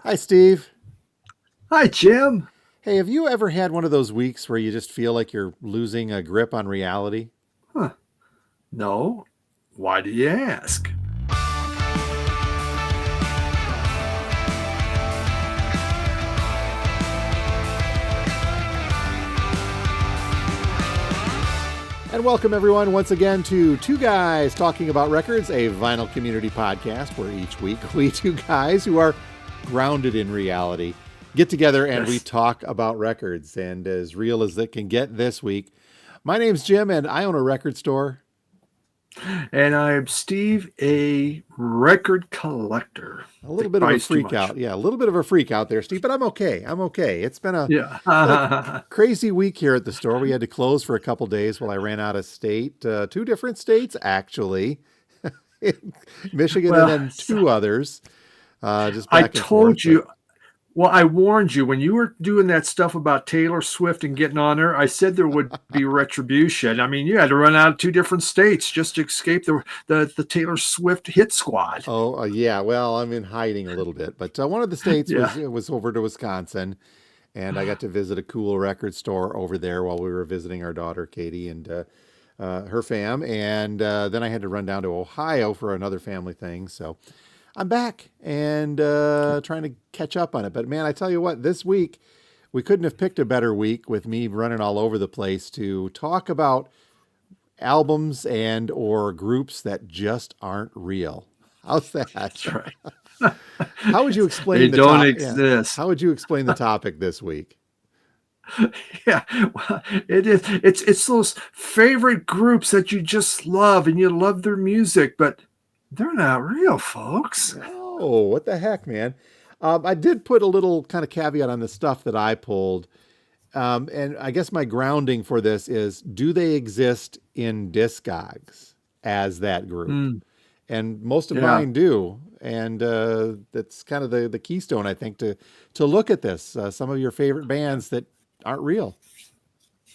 Hi, Steve. Hi, Jim. Hey, have you ever had one of those weeks where you just feel like you're losing a grip on reality? Huh. No. Why do you ask? And welcome, everyone, once again to Two Guys Talking About Records, a vinyl community podcast where each week we two guys who are grounded in reality get together and we Yes. talk about records. And as real as it can get this week, my name's Jim and I own a record store. And I'm Steve, a record collector A little that bit of a buys too freak much. out. Yeah, a little bit of a freak out there, Steve, but I'm okay. I'm okay. It's been a Yeah. crazy week here at the store. We had to close for a couple days while I ran out of state. Two different states, actually, Michigan and Well, then two others, just I back and forth. told But you. Well, I warned you when you were doing that stuff about Taylor Swift and getting on her. I said there would be retribution. I mean, you had to run out of two different states just to escape the Taylor Swift hit squad. oh yeah, well, I'm in hiding a little bit. But one of the states Yeah. was over to Wisconsin, and I got to visit a cool record store over there while we were visiting our daughter Katie and her fam, and then I had to run down to Ohio for another family thing. So I'm back and trying to catch up on it. But man, I tell you what, this week we couldn't have picked a better week with me running all over the place to talk about albums and or groups that just aren't real. How's that? That's right. How would you They explain the don't top? Yeah. exist. How would you explain the topic this week? Yeah, well, it is. It's those favorite groups that you just love and you love their music, but they're not real, folks. Oh, what the heck, man? I did put a little kind of caveat on the stuff that I pulled. And I guess my grounding for this is, do they exist in Discogs as that group? Mm, And most of yeah, mine do. And that's kind of the keystone, I think, to look at this. Some of your favorite bands that aren't real.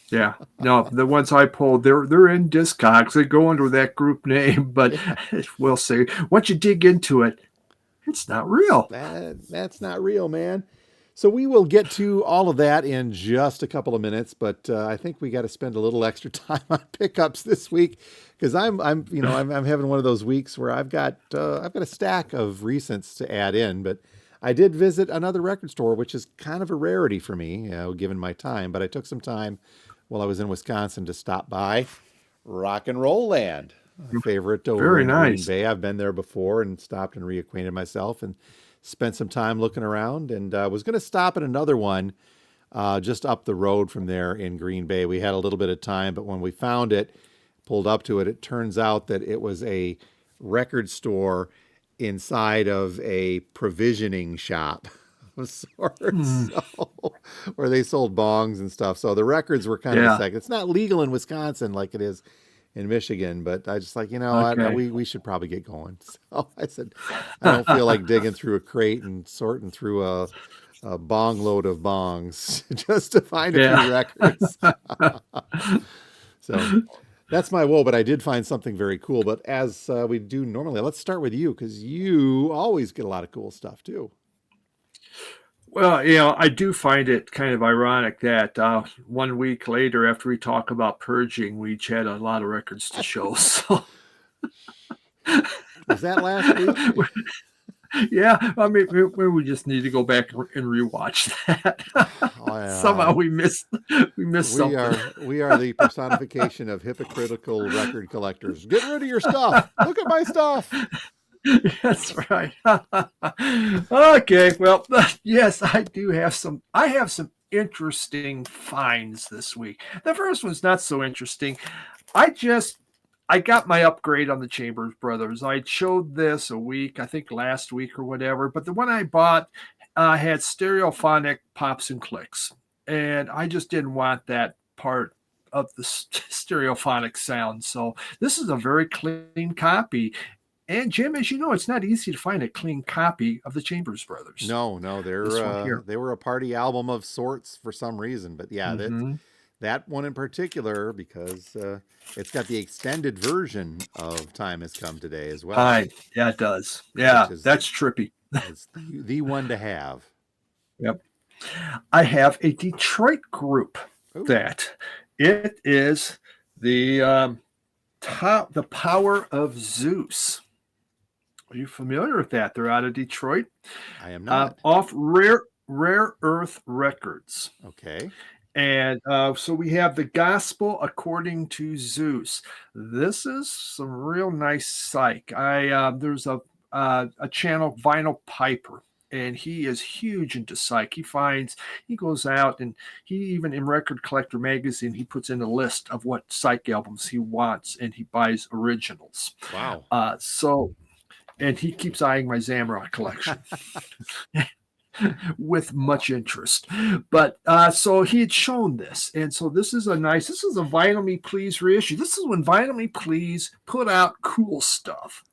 yeah. No, the ones I pulled, they're in Discogs. They go under that group name, but Yeah, we'll say once you dig into it, it's not real. that's not real, man. So we will get to all of that in just a couple of minutes, but I think we got to spend a little extra time on pickups this week because I'm having one of those weeks where I've got a stack of recents to add in, but I did visit another record store, which is kind of a rarity for me, given my time. But I took some time while I was in Wisconsin to stop by Rock and Roll Land, a favorite over Very in Green nice. Bay. I've been there before and stopped and reacquainted myself and spent some time looking around. And was going to stop at another one just up the road from there in Green Bay. We had a little bit of time, but when we found it, pulled up to it, it turns out that it was a record store inside of a provisioning shop of sorts, Hmm, so, where they sold bongs and stuff. So the records were kind of a yeah. second. It's not legal in Wisconsin like it is in Michigan, but I just like, what, Okay. we should probably get going. So I said, I don't feel like digging through a crate and sorting through a bong load of bongs just to find a few Yeah. records. So that's my woe, but I did find something very cool. But as we do normally, let's start with you because you always get a lot of cool stuff too. Well, I do find it kind of ironic that 1 week later, after we talk about purging, we each had a lot of records to show. So, Was that last week? yeah, I mean, we just need to go back and rewatch that. Oh, Somehow yeah. we missed something. We are the personification of hypocritical record collectors. Get rid of your stuff. Look at my stuff. That's right. Okay, well, yes, I do have some. I have some interesting finds this week. The first one's not so interesting. I just I got my upgrade on the Chambers Brothers. I showed this a week, I think last week or whatever, but the one I bought had stereophonic pops and clicks, and I just didn't want that part of the stereophonic sound. So this is a very clean copy. And Jim, as you know, it's not easy to find a clean copy of the Chambers Brothers. No, no, This one here. they were a party album of sorts for some reason, but yeah, Mm-hmm. that one in particular because it's got the extended version of "Time Has Come Today" as well, Yeah, it does. which Yeah, is that's trippy. It's the one to have. Yep. I have a Detroit group Oh, that it is the the Power of Zeus. Are you familiar with that? They're out of Detroit, I am not. off Rare Earth Records. Okay. And so we have the Gospel According to Zeus. This is some real nice psych. I There's a channel, Vinyl Piper, and he is huge into psych. He goes out and he even in Record Collector magazine he puts in a list of what psych albums he wants, and he buys originals. Wow. So and he keeps eyeing my Zamrock collection with much interest. But so he had shown this, and so this is a Vinyl Me Please reissue. This is when Vinyl Me Please put out cool stuff.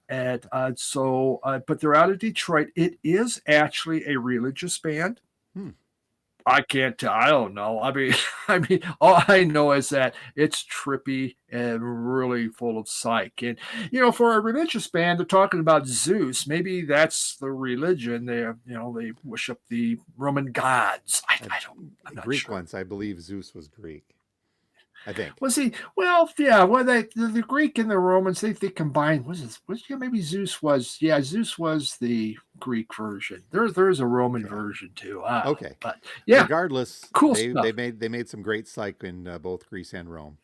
And but they're out of Detroit. It is actually a religious band. Hmm. I can't tell. I don't know. All I know is that it's trippy and really full of psych. And for a religious band, they're talking about Zeus. Maybe that's the religion. They worship the Roman gods. I'm not Greek sure. ones. I believe Zeus was Greek. I think. Was he? Well, yeah. Well, the Greek and the Romans they combined. Maybe Zeus was? Yeah, Zeus was the Greek version. There's a Roman version too. Okay. But yeah, Regardless, cool they stuff. made some great psych in both Greece and Rome.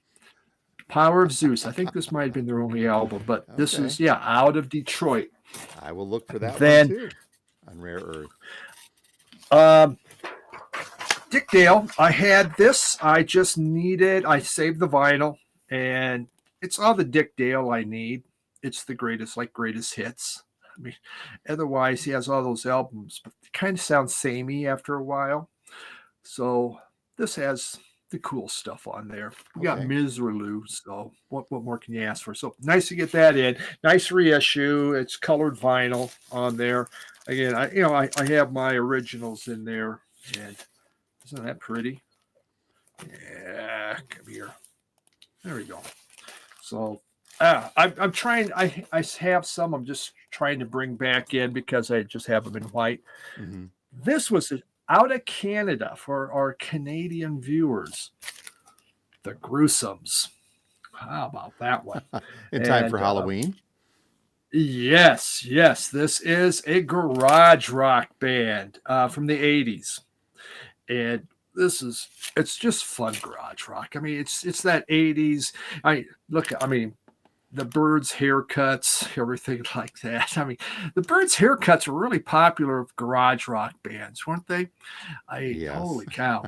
Power of Zeus. I think this might have been their only album, but this is out of Detroit. I will look for that Then, one too on Rare Earth. Dick Dale. I had this. I saved the vinyl, and it's all the Dick Dale I need. It's the greatest hits. I mean, otherwise he has all those albums, but they kind of sound samey after a while. So this has the cool stuff on there. We got Miserlou, so what more can you ask for? So nice to get that in. Nice reissue. It's colored vinyl on there. Again, I have my originals in there, and isn't that pretty? Yeah, come here. There we go. So I'm trying. I have some. I'm just trying to bring back in because I just have them in white. Mm-hmm. This was out of Canada for our Canadian viewers. The Gruesomes. How about that one? In time for Halloween. Yes. This is a garage rock band from the 80s. And it's just fun garage rock. I mean, it's that 80s. The Byrds haircuts, everything like that. I mean, the Byrds haircuts were really popular with garage rock bands, weren't they? Yes. Holy cow.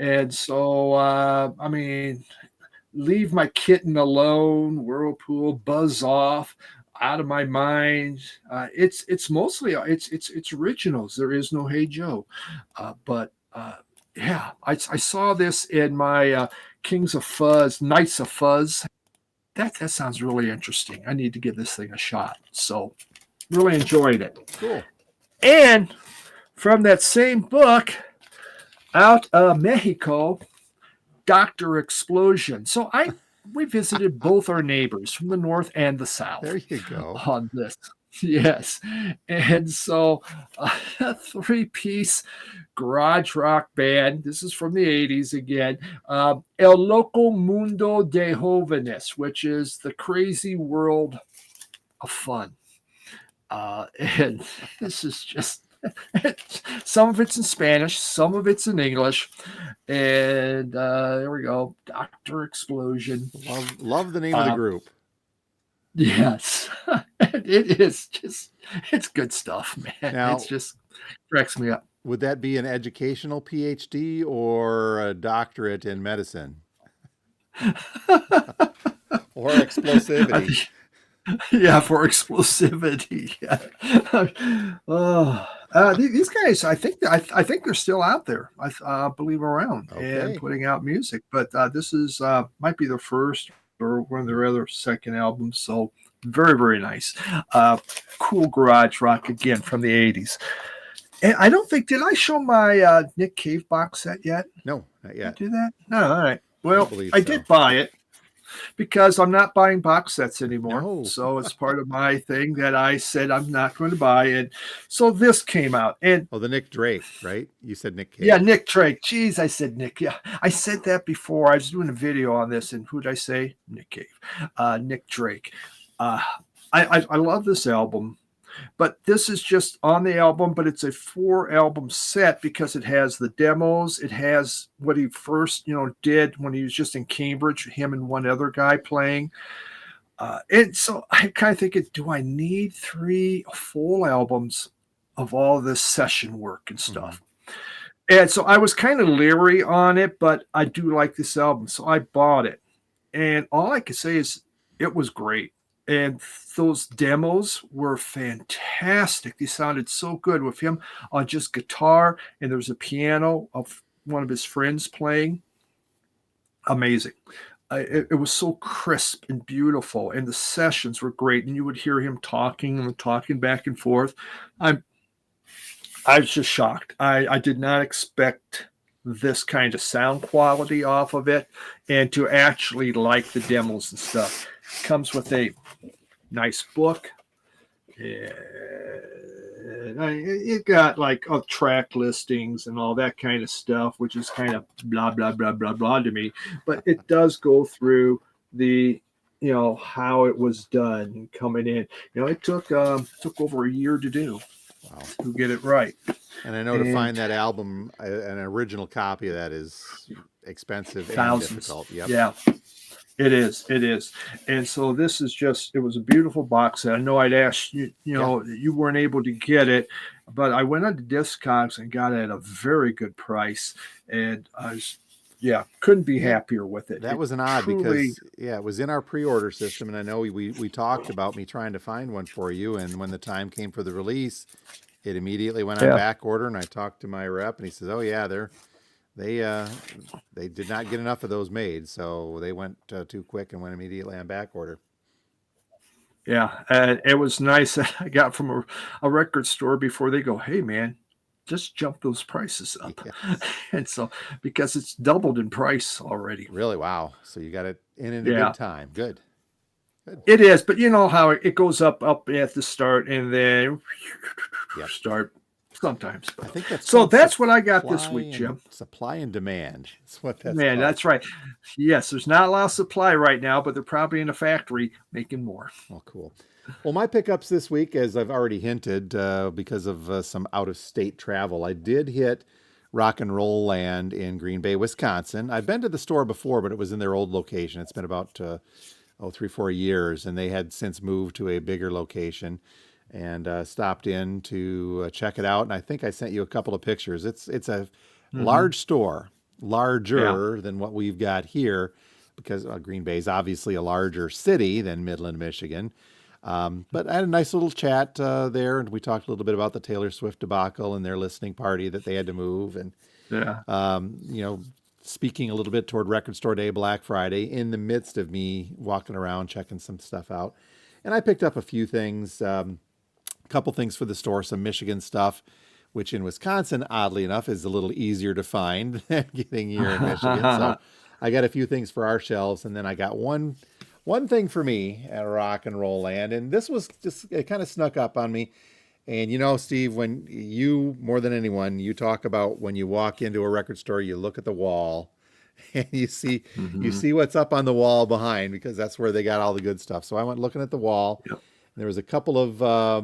And so, Leave My Kitten Alone, Whirlpool, Buzz Off, Out of My Mind. It's mostly it's originals. There is no Hey Joe. Yeah, I saw this in my Kings of Fuzz, Knights of Fuzz. That sounds really interesting. I need to give this thing a shot. So really enjoyed it. Cool. And from that same book, out of Mexico, Dr. Explosion. So we visited both our neighbors from the north and the south. There you go. On this. Yes. And so a 3-piece garage rock band. This is from the 80s again. El Loco Mundo de Jóvenes, which is the crazy world of fun. And this is just some of it's in Spanish, some of it's in English. And there we go. Dr. Explosion. Love the name of the group. Yes. It's good stuff, man. Now, it's just cracks me up. Would that be an educational PhD or a doctorate in medicine? Or explosivity? Yeah, for explosivity. Yeah. These guys, I think they're still out there. I believe around and putting out music. But this is might be the first or one of their other second albums. So very, very nice. Cool garage rock again from the 80s. And I don't think, did I show my Nick Cave box set yet? No, not yet. Did I do that? No, all right. Well, I did buy it. because I'm not buying box sets anymore. No. So it's part of my thing that I said I'm not going to buy. And so this came out. And Oh, the Nick Drake, right? You said Nick yeah, Cave. Nick Drake. Jeez, I said Nick. Yeah, I said that before. I was doing a video on this, and who did I say? Nick Cave. Nick Drake. Uh, I love this album, but this is just on the album, but it's a 4 album set because it has the demos. It has what he first, did when he was just in Cambridge, him and one other guy playing. And so I kind of thinking, do I need 3 full albums of all this session work and stuff? And so I was kind of leery on it, but I do like this album. So I bought it. And all I can say is it was great. And those demos were fantastic. They sounded so good with him on just guitar. And there's a piano of one of his friends playing. Amazing. It was so crisp and beautiful. And the sessions were great. And you would hear him talking and talking back and forth. I was just shocked. I did not expect this kind of sound quality off of it, and to actually like the demos and stuff. It comes with a nice book. It got like track listings and all that kind of stuff, which is kind of blah, blah, blah, blah, blah to me. But it does go through the how it was done coming in. It took over a year to do. Wow. To get it right. And I know to find that album, an original copy of that is expensive thousands. And difficult. Yep. Yeah, it is. It is. And so this is it was a beautiful box set. I know I'd asked you, you weren't able to get it, but I went on to Discogs and got it at a very good price. And I was, couldn't be happier with it. That was an odd because it was in our pre-order system, and I know we talked about me trying to find one for you, and when the time came for the release, it immediately went on back order, and I talked to my rep, and he says, "Oh yeah, they did not get enough of those made, so they went too quick and went immediately on back order." Yeah, and it was nice that I got from a record store before they go, "Hey man, just jump those prices up." Yes. And so because it's doubled in price already. Really? Wow. So you got it in a good time. Good. It is, but you know how it goes up at the start and then start sometimes. I think that's that's what I got this week, Jim. Supply and demand. That's what that's called. That's right. Yes, there's not a lot of supply right now, but they're probably in a factory making more. Oh, cool. Well, my pickups this week, as I've already hinted, because of some out-of-state travel, I did hit Rock and Roll Land in Green Bay, Wisconsin. I've been to the store before, but it was in their old location. It's been about 3-4 years, and they had since moved to a bigger location, and stopped in to check it out. And I think I sent you a couple of pictures. It's a large store, larger than what we've got here, because Green Bay is obviously a larger city than Midland, Michigan. But I had a nice little chat there, and we talked a little bit about the Taylor Swift debacle and their listening party that they had to move, and speaking a little bit toward Record Store Day, Black Friday, in the midst of me walking around checking some stuff out. And I picked up a few things, a couple things for the store, some Michigan stuff, which in Wisconsin, oddly enough, is a little easier to find than getting here in Michigan. So I got a few things for our shelves, and then I got one thing for me at Rock and Roll Land, and this was just, it kind of snuck up on me. And Steve, when you, more than anyone, you talk about when you walk into a record store, you look at the wall and you see what's up on the wall behind, because that's where they got all the good stuff. So I went looking at the wall. Yep. And there was a couple of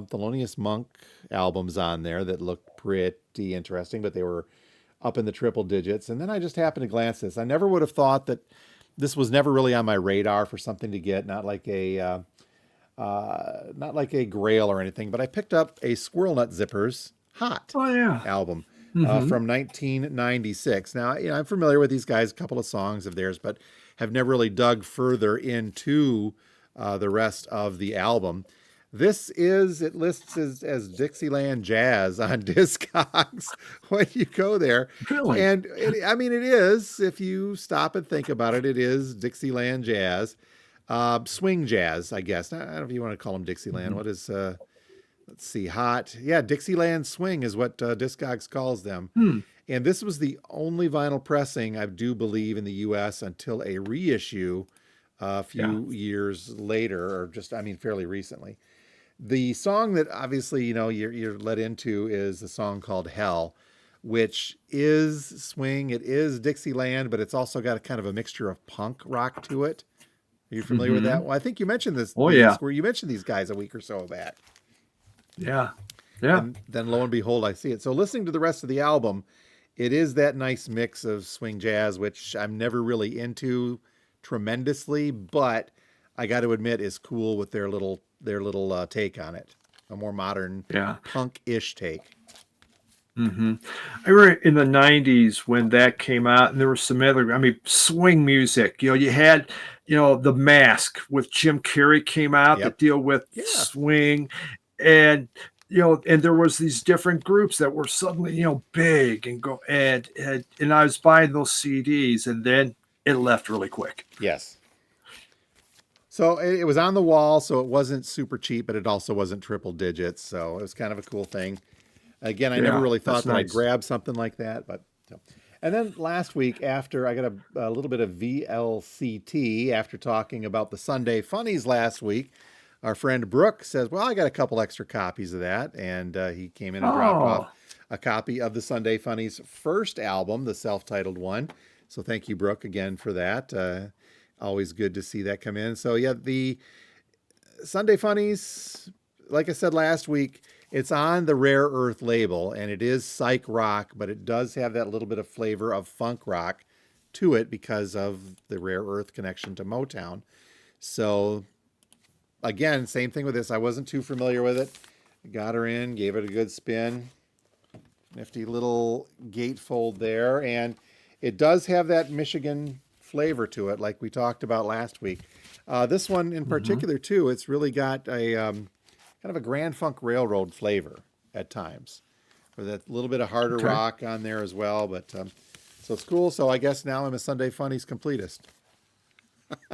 Thelonious Monk albums on there that looked pretty interesting, but they were up in the triple digits. And then I just happened to glance this. I never would have thought that this was never really on my radar for something to get, not like a Grail or anything, but I picked up a Squirrel Nut Zippers Hot album from 1996. Now, I'm familiar with these guys, a couple of songs of theirs, but have never really dug further into the rest of the album. It lists as Dixieland Jazz on Discogs when you go there. Really? And it is, if you stop and think about it, it is Dixieland Jazz. Swing jazz, I guess. I don't know if you want to call them Dixieland. What is, let's see, Hot. Yeah, Dixieland Swing is what Discogs calls them. And this was the only vinyl pressing, I do believe, in the U.S. until a reissue a Yeah. few years later, or just, I mean, fairly recently. The song that obviously, you're led into is a song called Hell, which is swing. It is Dixieland, but it's also got a kind of a mixture of punk rock to it. Are you familiar with that? Hmm. Well, I think you mentioned Oh yeah. you mentioned these guys a week or so back. Yeah. Yeah. And then lo and behold, I see it. So listening to the rest of the album, it is that nice mix of swing jazz, which I'm never really into tremendously, but I got to admit is cool with their little take on it, a more modern Yeah. punk-ish take. Hmm. I remember in the '90s when that came out, and there was some other, I mean, swing music. You had, The Mask with Jim Carrey came out Yep. that deal with Yeah. swing, and and there was these different groups that were suddenly, big and go and I was buying those CDs, and then it left really quick. Yes. So it was on the wall, so it wasn't super cheap, but it also wasn't triple digits. So it was kind of a cool thing. Again, I never Yeah, really thought that's that I'd nice. grab something like that, but so. And then last week, after I got a little bit of VLCT after talking about the Sunday Funnies last week, our friend Brooke says, "Well, I got a couple extra copies of that," and he came in and dropped off Oh, a copy of the Sunday Funnies' first album, the self-titled one. So thank you, Brooke, again for that. Always good to see that come in. So yeah, the Sunday Funnies, like I said last week, it's on the Rare Earth label and it is psych rock, but it does have that little bit of flavor of funk rock to it because of the Rare Earth connection to Motown. So again, same thing with this. I wasn't too familiar with it. Got her in, gave it a good spin. Nifty little gatefold there. And it does have that Michigan flavor to it, like we talked about last week. This one in hmm, particular, too, it's really got a kind of a Grand Funk Railroad flavor at times, with a little bit of harder okay. rock on there as well. But so it's cool. So I guess now I'm a Sunday Funnies completist.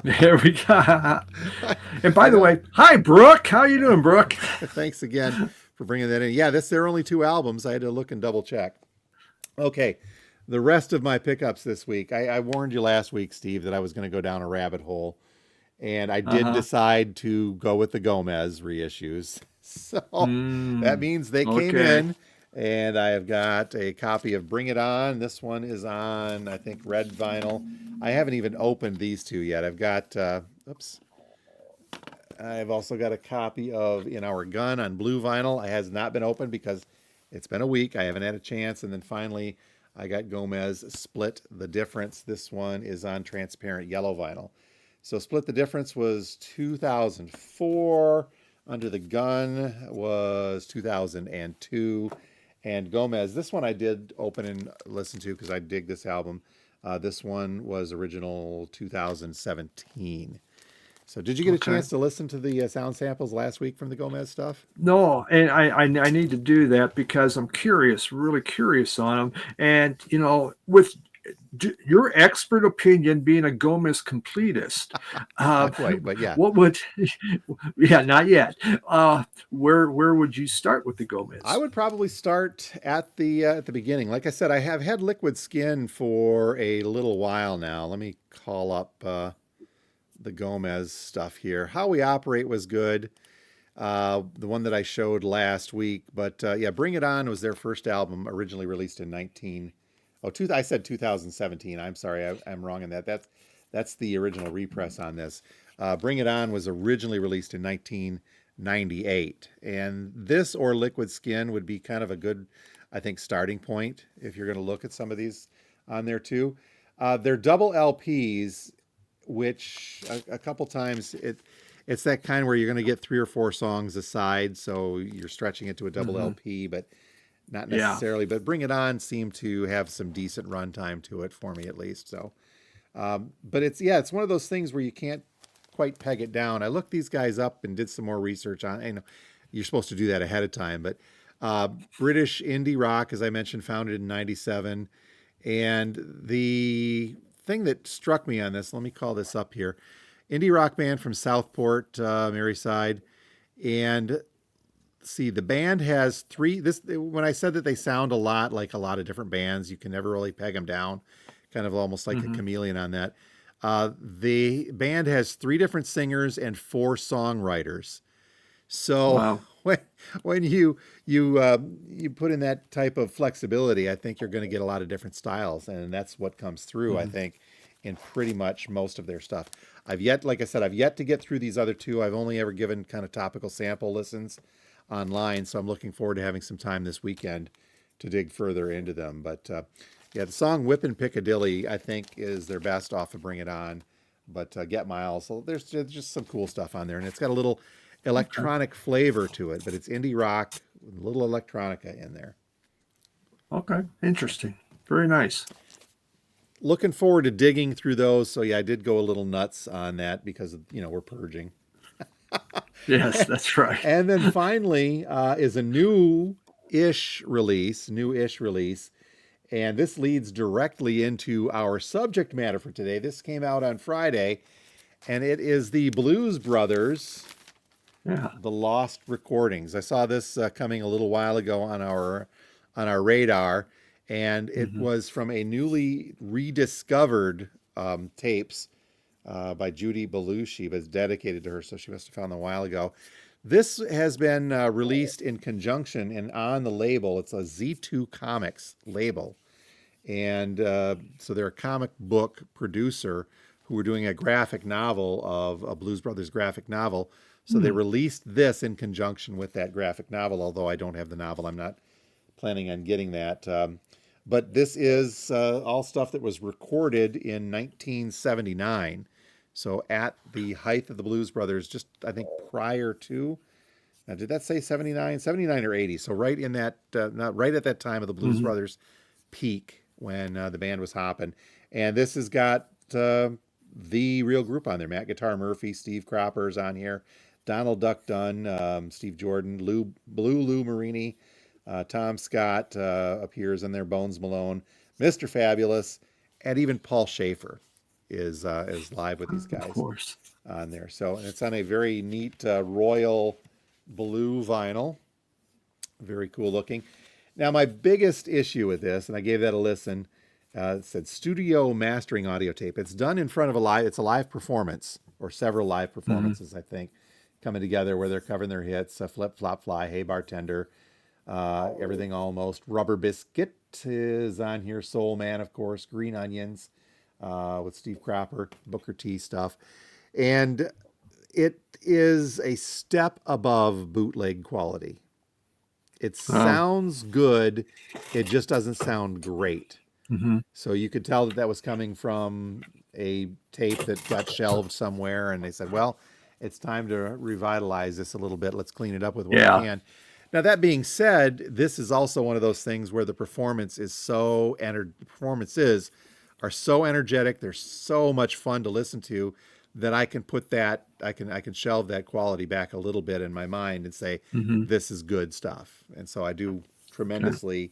There we go. And by I the know. way, hi Brooke. How you doing, Brooke? Thanks again for bringing that in. Yeah, they're only two albums. I had to look and double check. Okay, the rest of my pickups this week. I warned you last week, Steve, that I was going to go down a rabbit hole, and I did Uh-huh. decide to go with the Gomez reissues. So that Mm, means they came okay. in, and I have got a copy of Bring It On. This one is on, I think, red vinyl. I haven't even opened these two yet. Oops. I've also got a copy of In Our Gun on blue vinyl. It has not been opened because it's been a week. I haven't had a chance. And then finally, I got Gomez Split the Difference. This one is on transparent yellow vinyl. So Split the Difference was 2004. Under the Gun was 2002. And Gomez, this one I did open and listen to because I dig this album. This one was original 2017. So, did you get a Okay. chance to listen to the sound samples last week from the Gomez stuff? No, and I need to do that because I'm curious, really curious on them. And with your expert opinion, being a Gomez completist, uh, Not quite, but yeah, what would? Yeah, not yet. Where would you start with the I Gomez? would probably start at the beginning. Like I said, I have had Liquid Skin for a little while now. Let me call up the Gomez stuff here. How We Operate was good. The one that I showed last week, but yeah, Bring It On was their first album, originally released in 19. Oh, I said 2017. I'm sorry, I'm wrong in that. That's the original repress on this. Bring It On was originally released in 1998, and this or Liquid Skin would be kind of a good, I think, starting point if you're going to look at some of these on there too. They're double LPs, which a couple times it's that kind where you're going to get three or four songs aside, so you're stretching it to a double Hmm. LP, but not Yeah. necessarily. But Bring It On seemed to have some decent runtime to it for me at least. So, but it's one of those things where you can't quite peg it down. I looked these guys up and did some more research on. I know you're supposed to do that ahead of time, but British indie rock, as I mentioned, founded in '97, and the thing that struck me on this, let me call this up here, indie rock band from Southport, Merseyside, and see the band has three. This when I said that they sound a lot like a lot of different bands, you can never really peg them down, kind of almost like a Hmm. chameleon on that. The band has 3 different singers and 4 songwriters. So Wow. when you put in that type of flexibility, I think you're going to get a lot of different styles, and that's what comes through, I think, in pretty much most of their stuff. Like I said, I've yet to get through these other 2. I've only ever given kind of topical sample listens online, so I'm looking forward to having some time this weekend to dig further into them. But yeah, the song "Whippin' Piccadilly" I think is their best off of "Bring It On," but "Get Miles." So there's just some cool stuff on there, and it's got a little electronic flavor to it, but it's indie rock with a little electronica in there. Okay. Interesting. Very nice. Looking forward to digging through those. So yeah, I did go a little nuts on that because we're purging. Yes, that's right. And then finally is a new-ish release, and this leads directly into our subject matter for today. This came out on Friday, and it is the Blues Brothers, Yeah. The Lost Recordings. I saw this coming a little while ago on our radar, and it was from a newly rediscovered tapes by Judy Belushi, but it's dedicated to her, so she must have found them a while ago. This has been released in conjunction and on the label. It's a Z2 Comics label. And so they're a comic book producer who were doing a graphic novel of a Blues Brothers graphic novel. So they released this in conjunction with that graphic novel, although I don't have the novel. I'm not planning on getting that. But this is all stuff that was recorded in 1979. So at the height of the Blues Brothers, just I think prior to, now did that say 79? 79 or 80? So right in that, not right at that time of the Blues Brothers peak when the band was hopping. And this has got the real group on there. Matt Guitar Murphy, Steve Cropper's on here, Donald Duck Dunn, Steve Jordan, Lou Marini, Tom Scott appears in there, Bones Malone, Mr. Fabulous, and even Paul Schaefer is live with these guys Of course. on there. So and it's on a very neat royal blue vinyl. Very cool looking. Now, my biggest issue with this, and I gave that a listen, it said studio mastering audio tape. It's done in front of it's a live performance, or several live performances, I think, coming together where they're covering their hits, Flip, Flop, Fly, Hey Bartender, Everything Almost, Rubber Biscuit is on here, Soul Man, of course, Green Onions, with Steve Cropper, Booker T stuff. And it is a step above bootleg quality. It sounds good. It just doesn't sound great. So you could tell that was coming from a tape that got shelved somewhere, and they said, well, it's time to revitalize this a little bit. Let's clean it up with what we can. Now, that being said, this is also one of those things where the performances are so energetic. They're so much fun to listen to that I can put that, I can shelve that quality back a little bit in my mind and say, this is good stuff. And so I do tremendously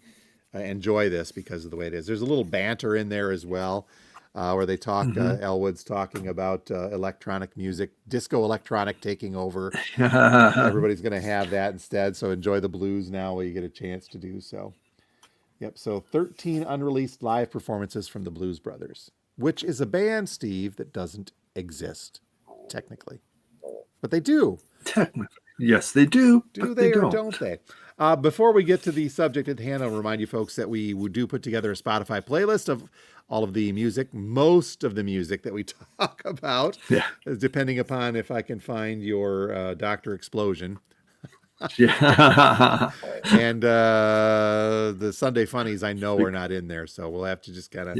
enjoy this because of the way it is. There's a little banter in there as well, where they talk, Elwood's talking about electronic music, disco electronic taking over. Everybody's going to have that instead. So enjoy the blues now while you get a chance to do so. Yep. So 13 unreleased live performances from the Blues Brothers, which is a band, Steve, that doesn't exist technically, but they do. Technically, yes, they do. Do they or don't they? Before we get to the subject at hand, I'll remind you folks that we do put together a Spotify playlist of all of the music, most of the music that we talk about, depending upon if I can find your Dr. Explosion. Yeah. And the Sunday Funnies I know are not in there, so we'll have to just kind of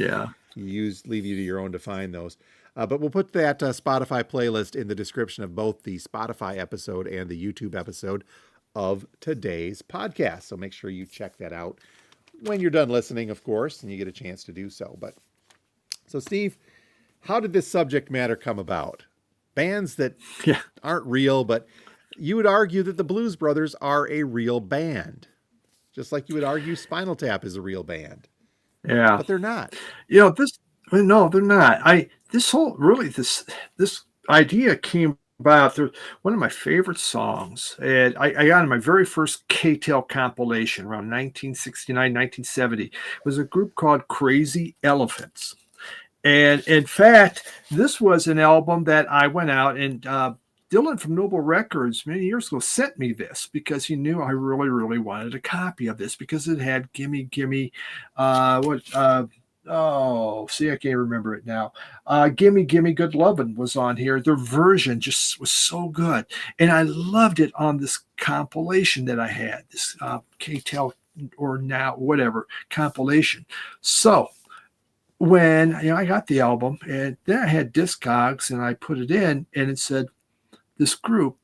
leave you to your own to find those. But we'll put that Spotify playlist in the description of both the Spotify episode and the YouTube episode of today's podcast. So make sure you check that out when you're done listening, of course, and you get a chance to do so. But so, Steve, how did this subject matter come about? Bands that aren't real, but you would argue that the Blues Brothers are a real band, just like you would argue Spinal Tap is a real band. Yeah, but they're not. No, they're not. This idea came about through one of my favorite songs. And I got in my very first K-Tel compilation around 1969, 1970. It was a group called Crazy Elephants. And in fact, this was an album that I went out and Dylan from Noble Records many years ago sent me this because he knew I really, really wanted a copy of this because it had Gimme Gimme, what, oh, see, I can't remember it now. Gimme Gimme Good Lovin' was on here. Their version just was so good. And I loved it on this compilation that I had, this K-Tel or Now, whatever compilation. So, when I got the album and then I had Discogs and I put it in and it said this group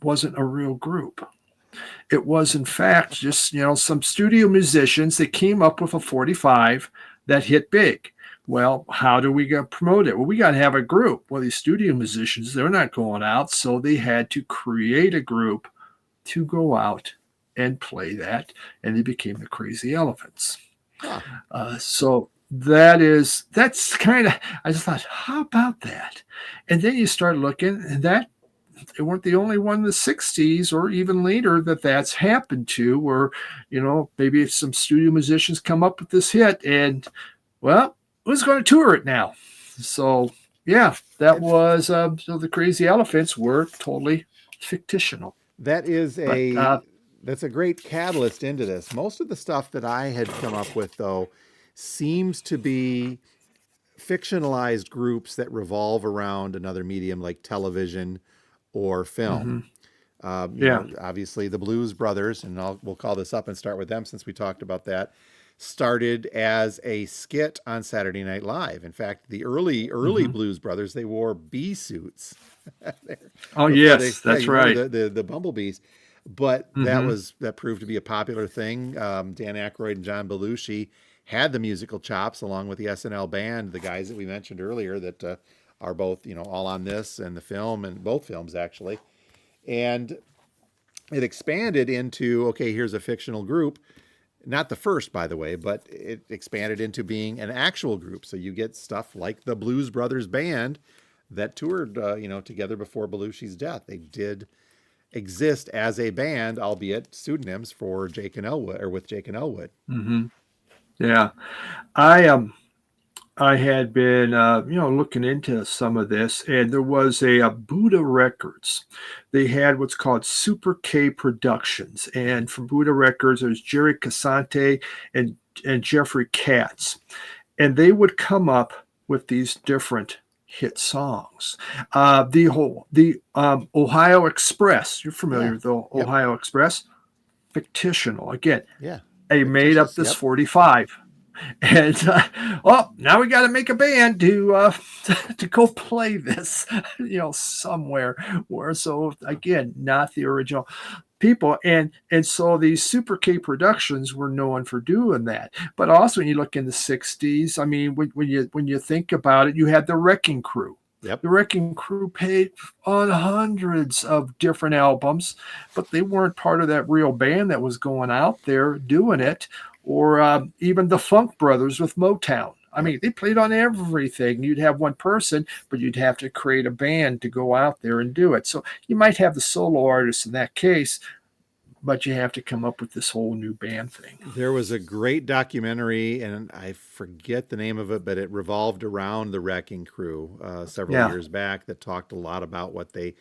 wasn't a real group. It was in fact just some studio musicians that came up with a 45 that hit big. Well, how do we get promote it? Well, we got to have a group. Well, these studio musicians, they're not going out, so they had to create a group to go out and play that, and they became the Crazy Elephants. Huh. So that's kind of, I just thought, how about that? And then you start looking, and that they weren't the only one in the 60s or even later that's happened to, where maybe some studio musicians come up with this hit and, well, who's going to tour it now? So yeah, that was so the Crazy Elephants were totally fictional. That is But that's a great catalyst into this. Most of the stuff that I had come up with, though, seems to be fictionalized groups that revolve around another medium like television or film. mhm, yeah. Obviously the Blues Brothers, and we'll call this up and start with them since we talked about that, started as a skit on Saturday Night Live. In fact, the early Mhm. Blues Brothers, they wore bee suits Oh before they, yes, yeah, that's you remember right. the bumblebees. But Hmm. that proved to be a popular thing. Dan Aykroyd and John Belushi had the musical chops along with the SNL band, the guys that we mentioned earlier that are both all on this and the film and both films actually. And it expanded into, okay, here's a fictional group. Not the first, by the way, but it expanded into being an actual group. So you get stuff like the Blues Brothers band that toured, together before Belushi's death. They did exist as a band, albeit pseudonyms for Jake and Elwood, or with Jake and Elwood. Hmm. Yeah, I had been looking into some of this, and there was a Buddha Records. They had what's called Super K Productions, and from Buddha Records, there's Jerry Casante and Jeffrey Katz, and they would come up with these different hit songs. The Ohio Express. You're familiar Yeah. with the Yep. Ohio Express? Fictional. Again, Yeah. they made up Fictitious. this Yep. 45. And now we got to make a band to to go play this, somewhere. Where so again, not the original people, and so these Super K Productions were known for doing that. But also, when you look in the '60s, I mean, when you think about it, you had the Wrecking Crew. Yep. The Wrecking Crew paid on hundreds of different albums, but they weren't part of that real band that was going out there doing it. Or even the Funk Brothers with Motown. I Yep. mean, they played on everything. You'd have one person, but you'd have to create a band to go out there and do it. So you might have the solo artist in that case, but you have to come up with this whole new band thing. There was a great documentary, and I forget the name of it, but it revolved around the Wrecking Crew several Yeah. years back that talked a lot about what they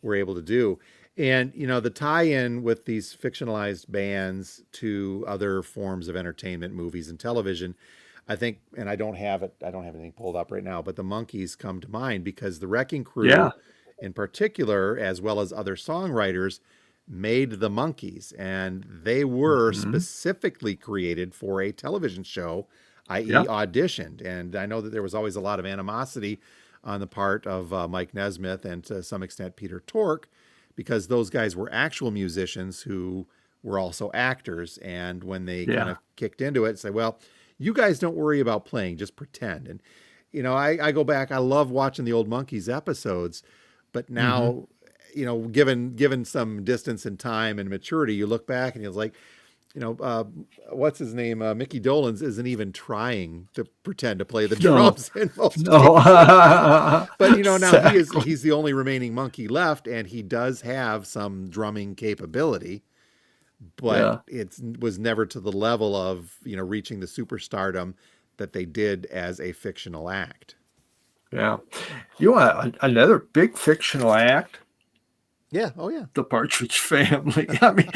were able to do. And, the tie in with these fictionalized bands to other forms of entertainment, movies, and television, I think, and I don't have anything pulled up right now, but the Monkees come to mind because the Wrecking Yeah. Crew, in particular, as well as other songwriters, made the Monkees, and they were Hmm. specifically created for a television show, i.e., Yeah. auditioned. And I know that there was always a lot of animosity on the part of Mike Nesmith and to some extent Peter Tork, because those guys were actual musicians who were also actors. And when they kind Yeah. of kicked into it, say, well, you guys don't worry about playing, just pretend. And I go back, I love watching the old Monkees episodes, but Hmm. now, given some distance and time and maturity, you look back and you're like, you know, uh, what's his name? Mickey Dolenz isn't even trying to pretend to play the No. drums in most cases. No. But now Exactly. he's the only remaining monkey left, and he does have some drumming capability, but Yeah. it was never to the level of reaching the superstardom that they did as a fictional act. Yeah. You want another big fictional act? Yeah. Oh, yeah. The Partridge Family. I mean,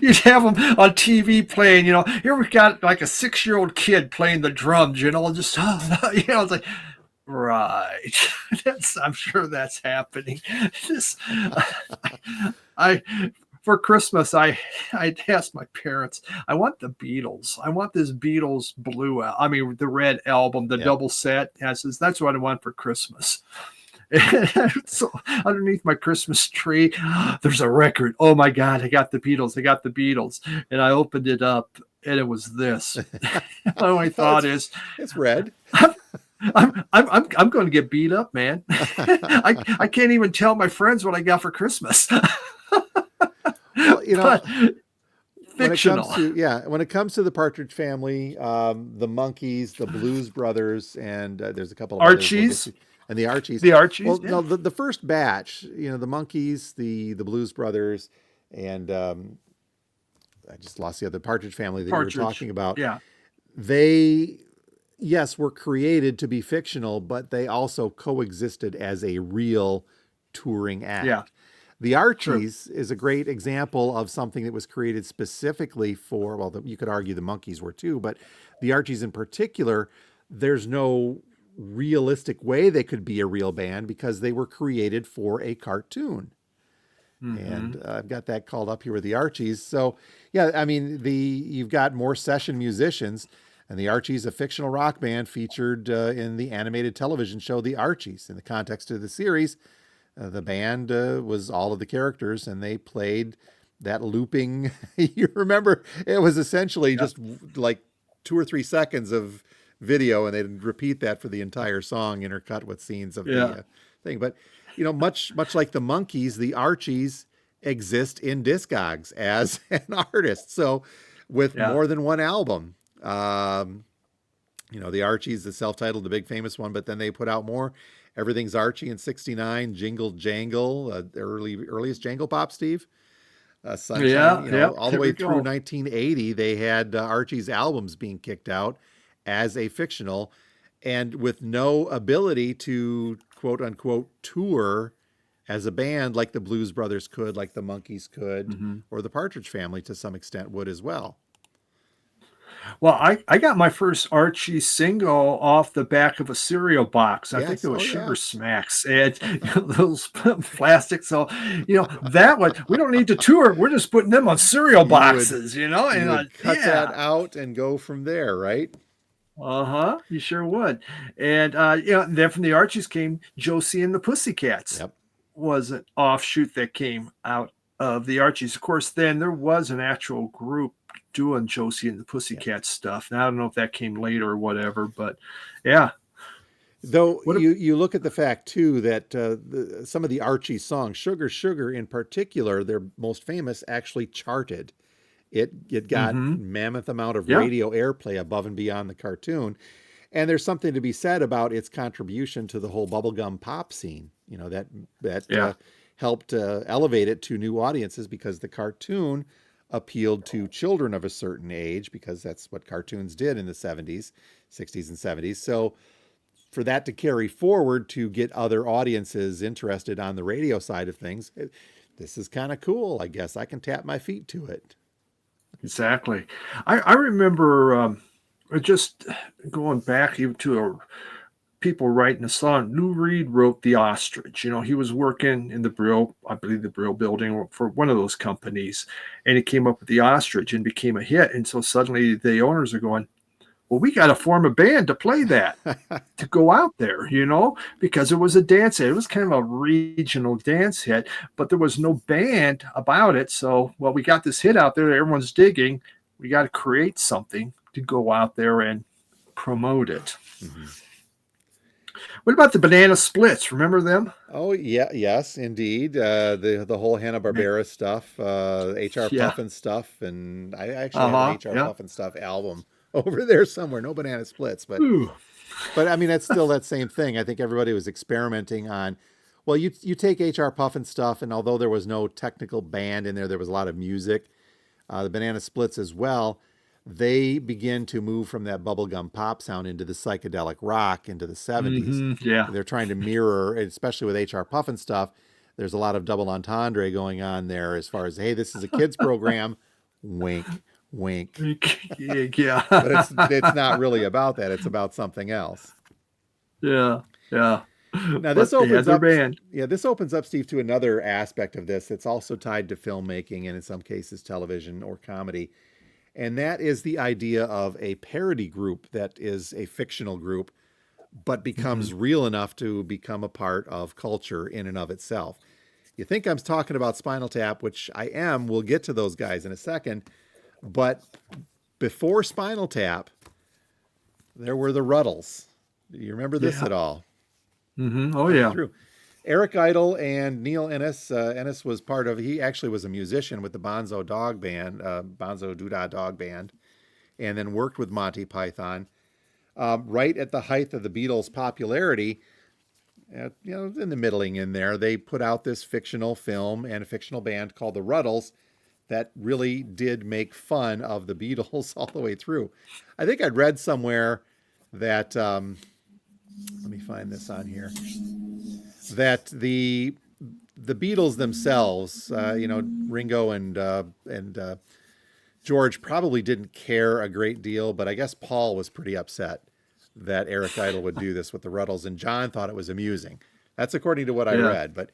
you'd have them on TV playing, here we've got like a 6-year-old kid playing the drums, just, it's like, right. I'm sure that's happening. This, I, for Christmas, I asked my parents, I want the Beatles. I want this Beatles the red album, the double set. I says, that's what I want for Christmas. So underneath my Christmas tree, there's a record. Oh my God, I got the Beatles. I got the Beatles. And I opened it up and it was this. My only thought is it's red. I'm going to get beat up, man. I can't even tell my friends what I got for Christmas. Well, fictional. When it comes to the Partridge Family, the Monkees, the Blues Brothers, and there's a couple of Archies. And the Archies. The Archies. Well, no, the first batch, the Monkees, the Blues Brothers, and I just lost the other Partridge Family that you were talking about. Yeah. They, yes, were created to be fictional, but they also coexisted as a real touring act. Yeah. The Archies is a great example of something that was created specifically for, well, you could argue the Monkees were too, but the Archies in particular, there's no realistic way they could be a real band because they were created for a cartoon. Mm-hmm. And I've got that called up here with the Archies. So yeah, I mean, you've got more session musicians, and the Archies, a fictional rock band featured in the animated television show The Archies. In the context of the series, the band was all of the characters, and they played that looping. You remember, it was essentially just like 2 or 3 seconds of video, and they'd repeat that for the entire song, intercut with scenes of the thing. But much like the Monkees, the Archies exist in Discogs as an artist. So with more than one album, the Archies, the self-titled, the big famous one, but then they put out more. Everything's Archie in '69, Jingle Jangle, earliest Jangle Pop, Steve. Sunshine, all the way through 1980, they had Archie's albums being kicked out as a fictional, and with no ability to quote unquote tour as a band like the Blues Brothers could, like the Monkees could, or the Partridge Family to some extent would as well. Well, I got my first Archie single off the back of a cereal box. I think it was Sugar Smacks, and those plastics. So, that one, we don't need to tour. We're just putting them on cereal boxes, and cut that out and go from there, right? You sure would. And then from the Archies came Josie and the Pussycats. Yep. Was an offshoot that came out of the Archies. Of course, then there was an actual group doing Josie and the Pussycats stuff. Now I don't know if that came later or whatever, but yeah. Though you look at the fact too that some of the Archie songs, Sugar Sugar in particular, their most famous, actually charted. It got mammoth amount of radio airplay above and beyond the cartoon. And there's something to be said about its contribution to the whole bubblegum pop scene, that helped elevate it to new audiences, because the cartoon appealed to children of a certain age, because that's what cartoons did in the 70s, 60s and 70s. So for that to carry forward to get other audiences interested on the radio side of things, this is kind of cool. I guess I can tap my feet to it. Exactly. I remember just going back even to people writing a song. Lou Reed wrote The Ostrich. He was working in the Brill building for one of those companies, and he came up with The Ostrich and became a hit. And so suddenly the owners are going, well, we got to form a band to play that, to go out there, because it was a dance hit. It was kind of a regional dance hit, but there was no band about it. So, well, we got this hit out there that everyone's digging. We got to create something to go out there and promote it. Mm-hmm. What about the Banana Splits? Remember them? Oh, yeah. Yes, indeed. The whole Hanna-Barbera stuff, H.R. Puffin stuff. And I actually have an H.R. Puffin stuff album over there somewhere. No Banana Splits, but I mean, that's still that same thing. I think everybody was experimenting on, well, you take H.R. Puffin stuff, and although there was no technical band in there, there was a lot of music. The Banana Splits as well. they begin to move from that bubblegum pop sound into the psychedelic rock into the 70s. Yeah. They're trying to mirror, especially with H.R. Puffin stuff, there's a lot of double entendre going on there as far as, hey, this is a kids program, wink, wink. But Yeah. it's not really about that. It's about something else. Yeah. Yeah. Now this But they had opens their up, band. yeah, this opens up, Steve, to another aspect of this that's also tied to filmmaking and in some cases television or comedy. And that is the idea of a parody group that is a fictional group, but becomes Hmm. real enough to become a part of culture in and of itself. You think I'm talking about Spinal Tap, which I am. We'll get to those guys in a second. But before Spinal Tap, there were the Ruddles. Do you remember this Yeah. at all? Oh, Run me yeah. through. Eric Idle and Neil Ennis. Ennis was part of, he actually was a musician with the Bonzo Dog Band, Bonzo Doodah Dog Band, and then worked with Monty Python. Right at the height of the Beatles' popularity, in the middling in there, they put out this fictional film and a fictional band called the Ruddles that really did make fun of the Beatles all the way through. I think I'd read somewhere that, let me find this on here, that the Beatles themselves, Ringo and George probably didn't care a great deal, but I guess Paul was pretty upset that Eric Idle would do this with the Ruddles, and John thought it was amusing. That's according to what I Yeah. read. But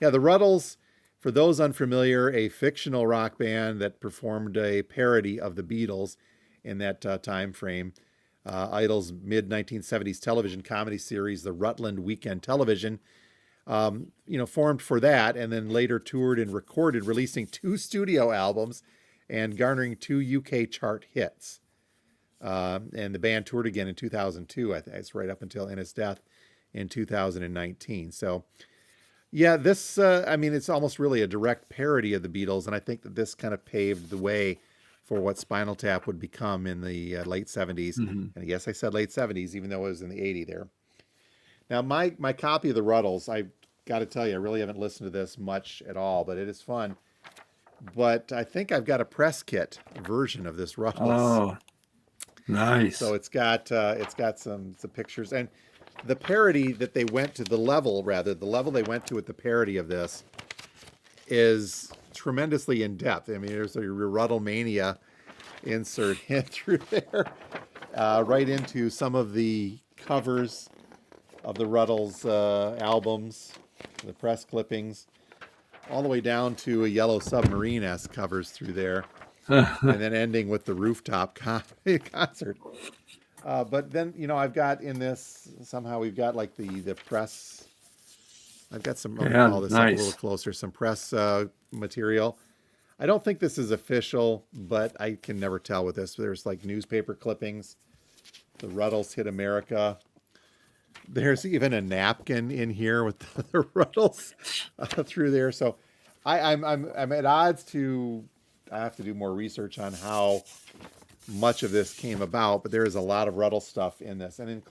yeah, the Ruddles, for those unfamiliar, a fictional rock band that performed a parody of the Beatles in that time frame. Idle's mid 1970s television comedy series, The Rutland Weekend Television, formed for that, and then later toured and recorded, releasing 2 studio albums and garnering 2 UK chart hits. And the band toured again in 2002. I think it's right up until Ennis' death in 2019. So, yeah, this, it's almost really a direct parody of the Beatles, and I think that this kind of paved the way for what Spinal Tap would become in the late 70s. Hmm. And yes, I said late 70s, even though it was in the 80s there. Now, my copy of the Ruddles, I got to tell you, I really haven't listened to this much at all, but it is fun. But I think I've got a press kit version of this Ruddles. Oh, nice. So it's got some pictures, and the parody that they went to, the level they went to with the parody of this is tremendously in depth. I mean, there's a Ruddle mania insert in through there, right into some of the covers of the Ruddles albums, the press clippings, all the way down to a Yellow Submarine-esque covers through there, and then ending with the rooftop concert. But then, I've got in this, somehow we've got like the press. I've got some, let me Yeah, call this up a nice. little closer, some press material. I don't think this is official, but I can never tell with this. There's like newspaper clippings. The Ruddles Hit America. There's even a napkin in here with the Ruddles through there. So I'm at odds to, I have to do more research on how much of this came about, but there is a lot of Ruddle stuff in this, and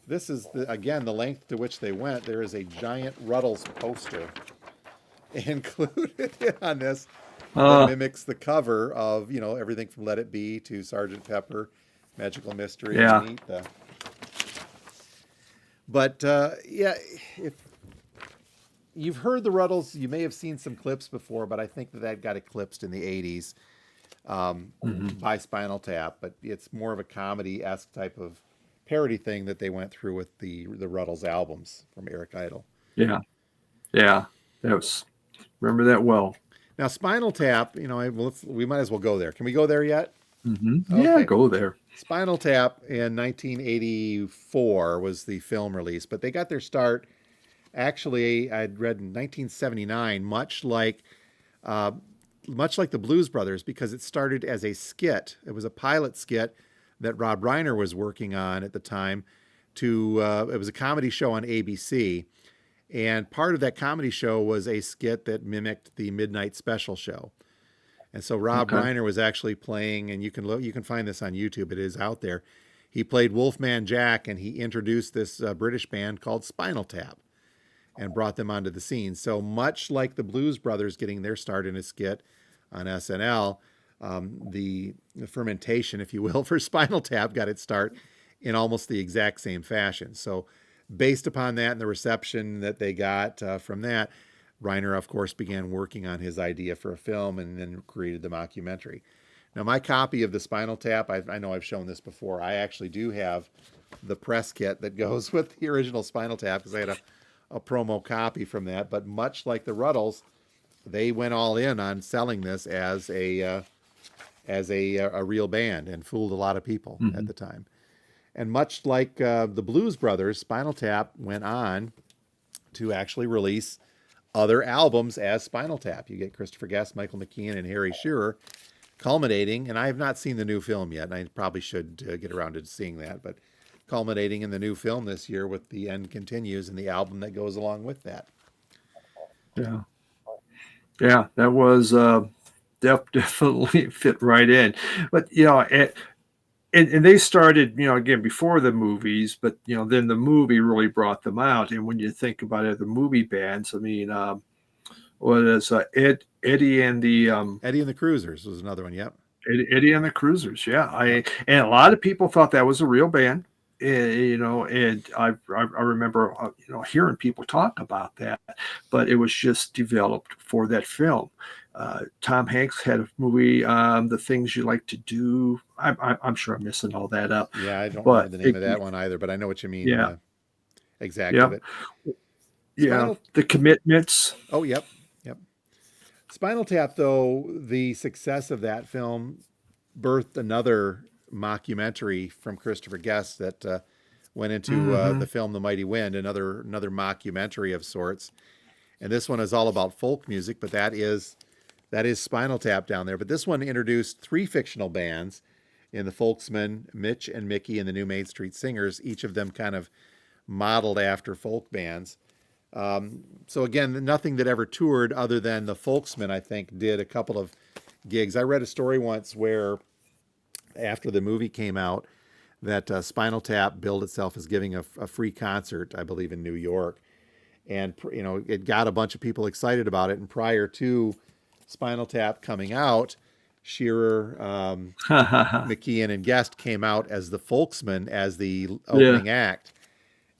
this is again the length to which they went. There is a giant Ruddles poster included on this that Uh, mimics the cover of everything from Let It Be to Sergeant Pepper, Magical Mystery, yeah. and But yeah, if you've heard the Ruddles, you may have seen some clips before, but I think that got eclipsed in the 80s by Spinal Tap. But it's more of a comedy-esque type of parody thing that they went through with the Ruddles albums from Eric Idle. Yeah. Yeah. Remember that well. Now, Spinal Tap, we might as well go there. Can we go there yet? Yeah, Okay. go there. Spinal Tap in 1984 was the film release, but they got their start, actually, I'd read in 1979, much like the Blues Brothers, because it started as a skit. It was a pilot skit that Rob Reiner was working on at the time. It was a comedy show on ABC, and part of that comedy show was a skit that mimicked the Midnight Special show. And so Rob Okay. Reiner was actually playing, and you can find this on YouTube. It is out there. He played Wolfman Jack, and he introduced this British band called Spinal Tap, and brought them onto the scene. So much like the Blues Brothers getting their start in a skit on SNL, the fermentation, if you will, for Spinal Tap got its start in almost the exact same fashion. So, based upon that and the reception that they got from that, Reiner, of course, began working on his idea for a film and then created the mockumentary. Now, my copy of the Spinal Tap, I know I've shown this before. I actually do have the press kit that goes with the original Spinal Tap because I had a promo copy from that. But much like the Ruddles, they went all in on selling this as a real band and fooled a lot of people at the time. And much like the Blues Brothers, Spinal Tap went on to actually release other albums as Spinal Tap. You get Christopher Guest, Michael McKean, and Harry Shearer culminating, and I have not seen the new film yet, and I probably should get around to seeing that, but culminating in the new film this year with The End Continues and the album that goes along with that. Yeah. Yeah, that was definitely fit right in. But, and they started, again, before the movies, but, then the movie really brought them out. And when you think about other movie bands, I mean, what is Eddie and the Eddie and the Cruisers was another one. Yep. Eddie and the Cruisers. Yeah, and a lot of people thought that was a real band. And I remember hearing people talk about that, but it was just developed for that film. Tom Hanks had a movie, The Things You Like to Do. I'm sure I'm missing all that up. Yeah, I don't remember the name of that one either, but I know what you mean. Yeah, exactly. yeah, yeah. The Commitments. Oh, yep. Spinal Tap, though, the success of that film birthed another mockumentary from Christopher Guest that went into the film The Mighty Wind, another mockumentary of sorts. And this one is all about folk music, but that is Spinal Tap down there. But this one introduced 3 fictional bands in the Folksmen, Mitch and Mickey, and the New Main Street Singers, each of them kind of modeled after folk bands. So again, nothing that ever toured other than the Folksmen, I think, did a couple of gigs. I read a story once where after the movie came out that Spinal Tap billed itself as giving a free concert, I believe, in New York. And, it got a bunch of people excited about it. And prior to Spinal Tap coming out, Shearer, McKean, and Guest came out as the Folksmen as the opening act.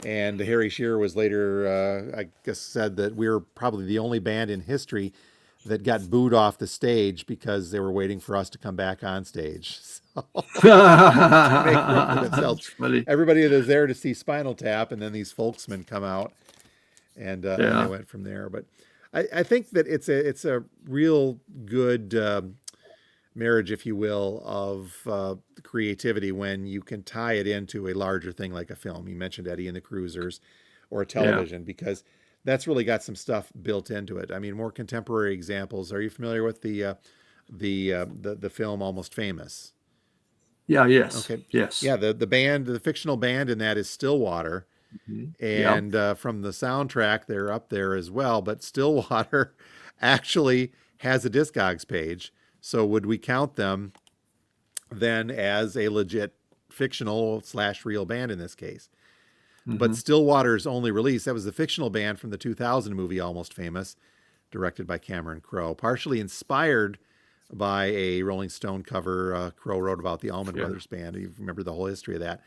And Harry Shearer was later, I guess, said that we were probably the only band in history that got booed off the stage because they were waiting for us to come back on stage. So, to make room for themselves. Everybody that was there to see Spinal Tap, and then these Folksmen come out, and they went from there. But I think that it's a real good marriage, if you will, of creativity when you can tie it into a larger thing like a film. You mentioned Eddie and the Cruisers, or television, because that's really got some stuff built into it. I mean, more contemporary examples. Are you familiar with the film Almost Famous? Yeah. Yes. Okay. Yes. Yeah. The fictional band in that is Stillwater, and from the soundtrack, they're up there as well. But Stillwater actually has a Discogs page. So would we count them then as a legit fictional / real band in this case? But Stillwater's only release, that was the fictional band from the 2000 movie Almost Famous, directed by Cameron Crowe, partially inspired by a Rolling Stone cover Crowe wrote about the Allman Brothers Band. You remember the whole history of that.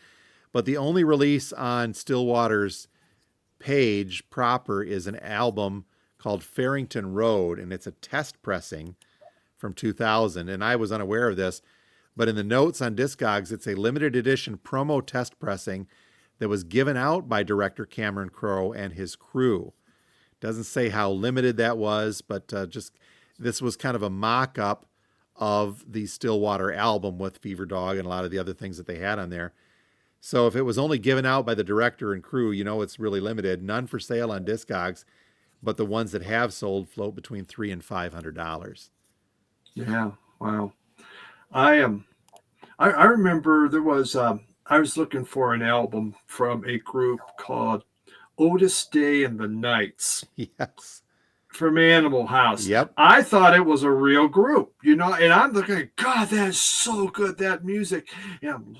But the only release on Stillwater's page proper is an album called Farrington Road, and it's a test pressing from 2000. And I was unaware of this, but in the notes on Discogs, it's a limited edition promo test pressing that was given out by director Cameron Crowe and his crew. Doesn't say how limited that was, but just this was kind of a mock-up of the Stillwater album with Fever Dog and a lot of the other things that they had on there. So if it was only given out by the director and crew, it's really limited. None for sale on Discogs, but the ones that have sold float between $300 and $500. Yeah. Wow. I remember there was I was looking for an album from a group called Otis Day and the Knights. Yes. From Animal House. Yep. I thought it was a real group, and I'm looking, God, that is so good, that music. And,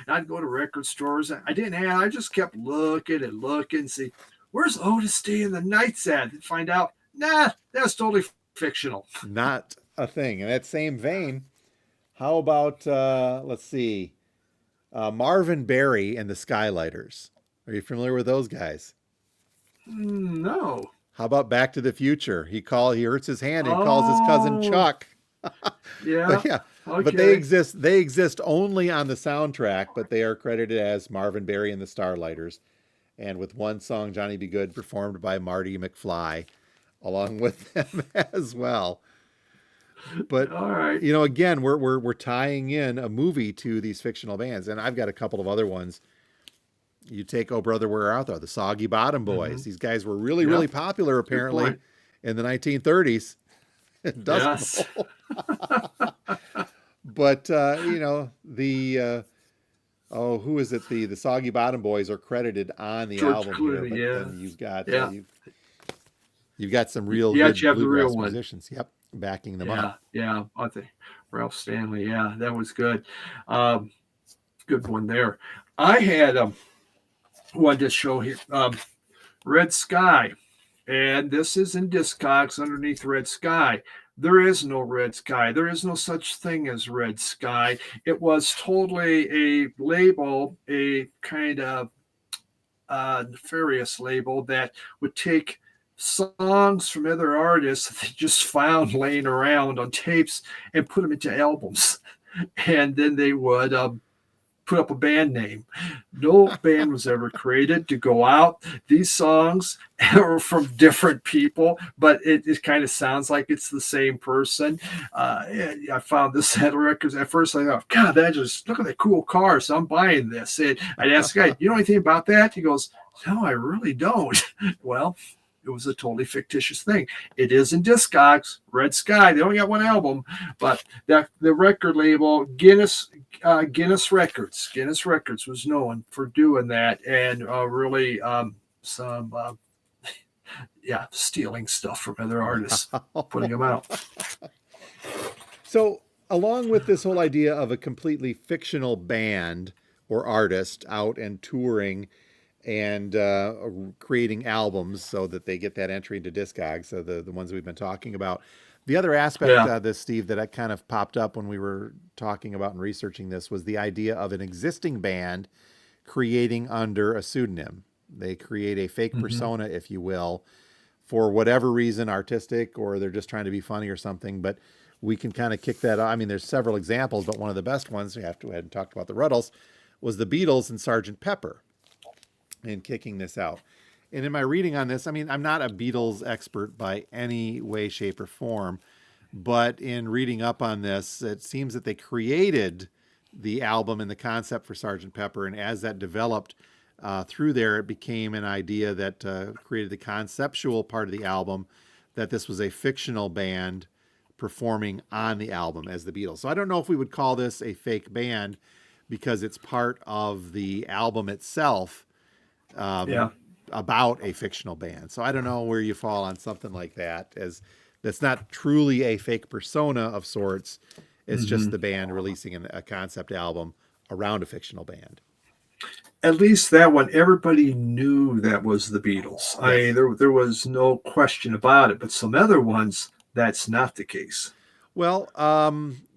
I'd go to record stores. I just kept looking and see, where's Otis Day and the Knights at? And find out, that's totally fictional. Not a thing. In that same vein, How about let's see, Marvin Berry and the Skylighters? Are you familiar with those guys? No. How about Back to the Future? He hurts his hand and calls his cousin Oh, Chuck. yeah. But yeah, but they Okay. exist. They exist only on the soundtrack, but they are credited as Marvin Berry and the Starlighters, and with one song, "Johnny Be Good," performed by Marty McFly, along with them as well. But All right. again, we're tying in a movie to these fictional bands, and I've got a couple of other ones. You take "Oh Brother Where Art Thou," the Soggy Bottom Mm-hmm. Boys. These guys were really, really Yep. popular Good apparently point. in the 1930s. Dust Yes. Bowl. But the who is it? The Soggy Bottom Boys are credited on the George album here, Clooney. but Yeah. then Yeah. you've got some real Yeah. You good have the real bluegrass one. musicians. Yep, backing them up. Yeah. Yeah. I think Ralph Stanley. Yeah. That was good. Um, Good one there. I had one to show here. Red Sky. And this is in Discogs underneath Red Sky. There is no Red Sky. There is no such thing as Red Sky. It was totally a label, a kind of nefarious label that would take songs from other artists that they just found laying around on tapes and put them into albums. And then they would put up a band name. No band was ever created to go out. These songs are from different people, but it kind of sounds like it's the same person. I found this at records. At first, I thought, God, that just look at that cool car. So I'm buying this. And I'd ask the guy, you know anything about that? He goes, no, I really don't. Well, it was a totally fictitious thing. It is in Discogs, Red Sky. They only got one album, but that the record label Guinness Records was known for doing that and really some stealing stuff from other artists, putting them out. So, along with this whole idea of a completely fictional band or artist out and touring and creating albums so that they get that entry into Discogs, so the ones we've been talking about. The other aspect Yeah. of this, Steve, that I kind of popped up when we were talking about and researching this was the idea of an existing band creating under a pseudonym. They create a fake Mm-hmm. persona, if you will, for whatever reason, artistic, or they're just trying to be funny or something. But we can kind of kick that off. I mean, there's several examples, but one of the best ones, we have to go ahead and talk about the Ruddles, was the Beatles and Sergeant Pepper in kicking this out. And in my reading on this, I mean, I'm not a Beatles expert by any way, shape, or form, but in reading up on this, it seems that they created the album and the concept for Sergeant Pepper, and as that developed through there, it became an idea that created the conceptual part of the album, that this was a fictional band performing on the album as the Beatles. So I don't know if we would call this a fake band because it's part of the album itself, Yeah. about a fictional band. So I don't know where you fall on something like that, as that's not truly a fake persona of sorts. It's just Mm-hmm. the band releasing a concept album around a fictional band. At least that one, everybody knew that was the Beatles. I mean, Yes. there was no question about it. But some other ones, that's not the case. Well,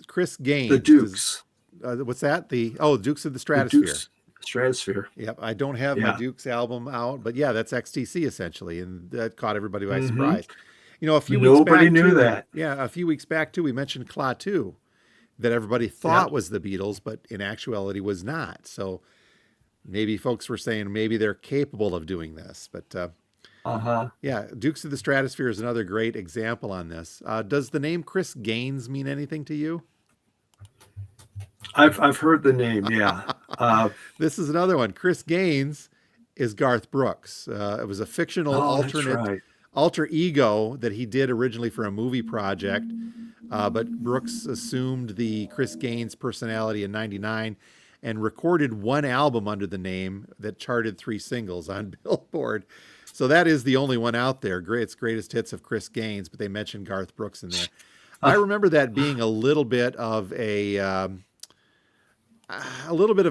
Chris The Gaines does. Dukes, What's that? Dukes of the the Stratosphere. Dukes, Stratosphere. Yep, I don't have my Yeah. Dukes album out, but yeah, that's XTC essentially, and that caught everybody by Mm-hmm. surprise. A few weeks Nobody back knew too. that. Yeah, a few weeks back too, we mentioned Klaatu, that everybody Yeah. thought was the Beatles, but in actuality was not. So maybe folks were saying maybe they're capable of doing this, but Uh-huh. yeah, Dukes of the Stratosphere is another great example on this. Does the name Chris Gaines mean anything to you? I've heard the name. Yeah. Uh, This is another one. Chris Gaines is Garth Brooks. It was a fictional oh, that's right. alter ego that he did originally for a movie project, but Brooks assumed the Chris Gaines personality in '99 and recorded one album under the name that charted 3 singles on Billboard. So that is the only one out there. It's greatest hits of Chris Gaines, but they mentioned Garth Brooks in there. I remember that being a little bit of a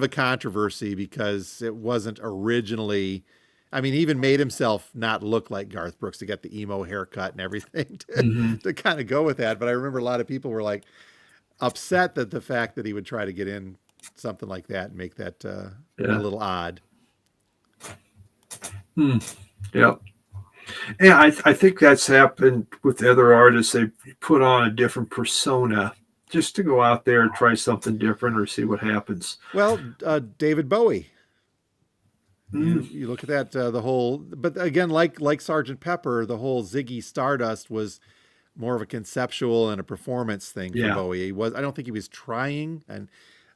controversy because it wasn't originally. I mean, he even made himself not look like Garth Brooks to get the emo haircut and everything to, Mm-hmm. to kind of go with that. But I remember a lot of people were like, upset that the fact that he would try to get in something like that and make that a little odd. Yep. Yeah, I think that's happened with other artists. They put on a different persona just to go out there and try something different or see what happens. Well, David Bowie. You look at that, the whole, but again, like Sgt. Pepper, the whole Ziggy Stardust was more of a conceptual and a performance thing for Bowie. I don't think he was trying, and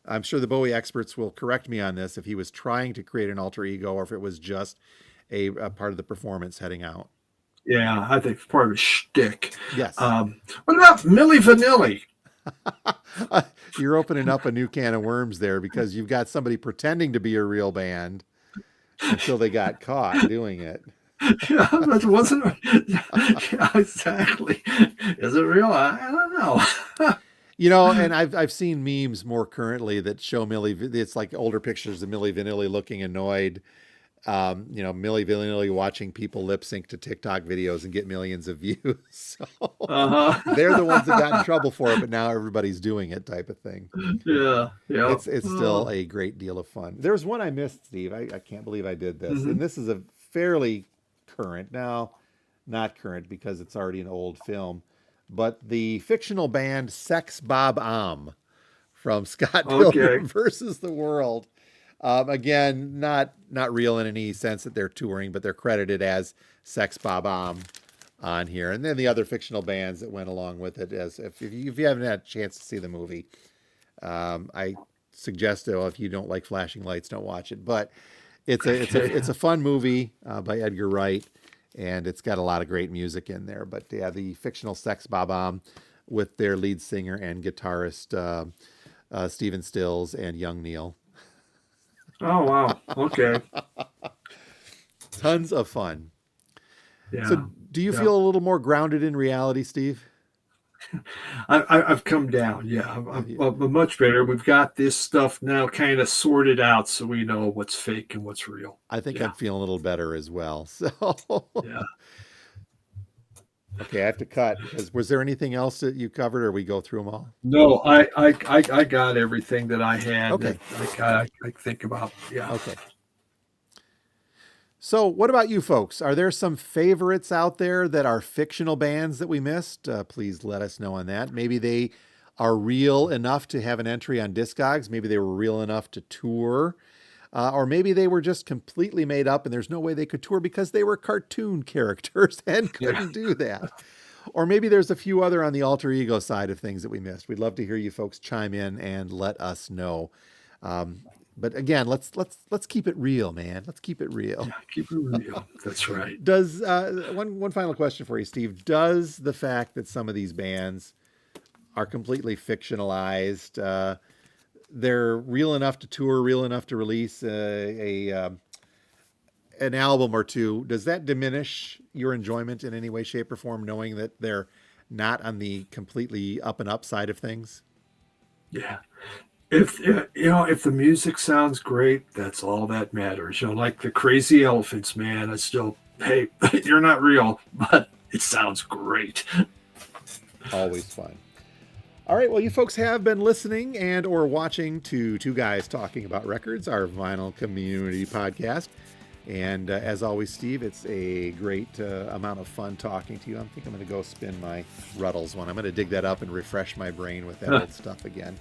I'm sure the Bowie experts will correct me on this, if he was trying to create an alter ego or if it was just a part of the performance heading out. Yeah, I think it's part of a shtick. Yes. What about Milli Vanilli? You're opening up a new can of worms there, because you've got somebody pretending to be a real band until they got caught doing it. Yeah, that wasn't. Yeah, exactly. Is it real? I don't know. You know, and I've seen memes more currently that show Milli. It's like older pictures of Milli Vanilli looking annoyed. You know, Milli Vanilli watching people lip sync to TikTok videos and get millions of views. So they're the ones that got in trouble for it, but now everybody's doing it, type of thing. Yeah. It's still a great deal of fun. There's one I missed, Steve. I can't believe I did this. And this is a fairly current, now not current because it's already an old film, but the fictional band Sex Bob Am from Scott Pilgrim versus the World. Again, not real in any sense that they're touring, but they're credited as Sex Bob Am on here. And then the other fictional bands that went along with it, as if you haven't had a chance to see the movie, I suggest, if you don't like flashing lights, don't watch it. But it's a fun movie by Edgar Wright, and it's got a lot of great music in there. But yeah, the fictional Sex Bob Am with their lead singer and guitarist Stephen Stills and Young Neil. Oh, wow. Okay. Tons of fun. Yeah. So do you feel a little more grounded in reality, Steve? I've come down. Yeah. I'm much better. We've got this stuff now kind of sorted out, so we know what's fake and what's real. I think I'm feeling a little better as well. So yeah. Okay, I have to cut. Was there anything else that you covered, or we go through them all? No, I got everything that I had. Okay. That I think about. Yeah. Okay. So what about you folks? Are there some favorites out there that are fictional bands that we missed? Please let us know on that. Maybe they are real enough to have an entry on Discogs. Maybe they were real enough to tour. Or maybe they were just completely made up and there's no way they could tour because they were cartoon characters and couldn't do that. Or maybe there's a few other on the alter ego side of things that we missed. We'd love to hear you folks chime in and let us know. But again, let's keep it real, man. Let's keep it real. Yeah, keep it real. That's right. Does one final question for you, Steve? Does the fact that some of these bands are completely fictionalized, they're real enough to tour, real enough to release an album or two, does that diminish your enjoyment in any way, shape, or form, knowing that they're not on the completely up and up side of things? Yeah. If the music sounds great, that's all that matters. Like the Crazy Elephants, man. It's still, hey, you're not real, but it sounds great. Always fun. All right, well, you folks have been listening and or watching to Two Guys Talking About Records, our vinyl community podcast. And as always, Steve, it's a great amount of fun talking to you. I think I'm going to go spin my Ruddles one. I'm going to dig that up and refresh my brain with that old stuff again.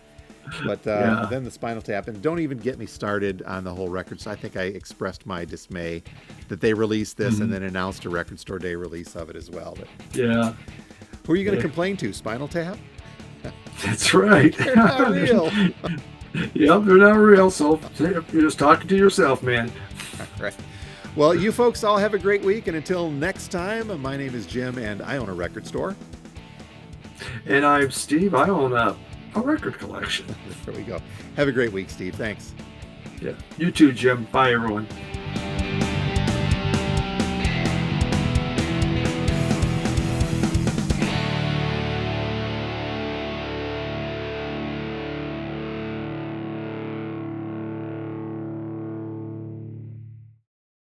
But then the Spinal Tap. And don't even get me started on the whole record. So I think I expressed my dismay that they released this and then announced a Record Store Day release of it as well. But yeah. Who are you going to complain to? Spinal Tap? That's right. They're not real. Yep, they're not real. So you're just talking to yourself, man. All right. Well, you folks all have a great week. And until next time, my name is Jim, and I own a record store. And I'm Steve. I own a record collection. There we go. Have a great week, Steve. Thanks. Yeah. You too, Jim. Bye, everyone.